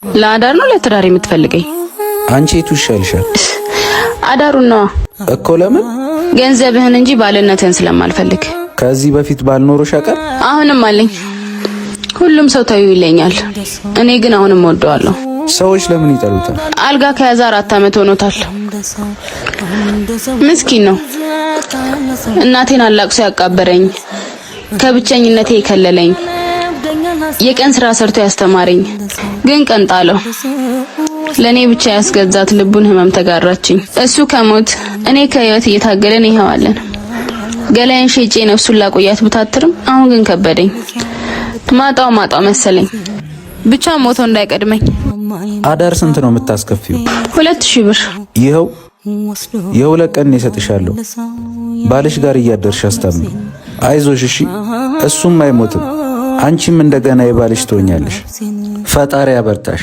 ለአዳር ነው ለትዳር የምትፈልገኝ? አንቺ የቱ ይሻልሻል? አዳሩን ነው እኮ። ለምን? ገንዘብህን እንጂ ባልነትህን ስለማልፈልግ። ከዚህ በፊት ባልኖርሽ አቀር አሁንም አለኝ። ሁሉም ሰው ታዩ ይለኛል፣ እኔ ግን አሁንም ወደዋለሁ። ሰዎች ለምን ይጠሉታል? አልጋ ከያዘ 4 ዓመት ሆኖታል። ምስኪን ነው። እናቴን አላቅሶ ያቃበረኝ፣ ከብቸኝነቴ የከለለኝ፣ የቀን ስራ ሰርቶ ያስተማረኝ፣ ግን ቀን ጣለው። ለኔ ብቻ ያስገዛት ልቡን ህመም ተጋራችኝ። እሱ ከሞት እኔ ከህይወት እየታገለን ይሄዋለን። ገላዬን ሸጬ ነፍሱን ላቆያት ብታትርም አሁን ግን ከበደኝ። ማጣው መሰለኝ። ብቻ ሞቶ እንዳይቀድመኝ። አዳር ስንት ነው የምታስከፊው? 2000 ብር። ይኸው የ2 ቀን እሰጥሻለሁ። ባልሽ ጋር እያደርሽ አስታምኚ። አይዞሽ እሺ። እሱም አይሞትም፣ አንቺም እንደገና የባልሽ ትሆኛለሽ። ፈጣሪ ያበርታሽ።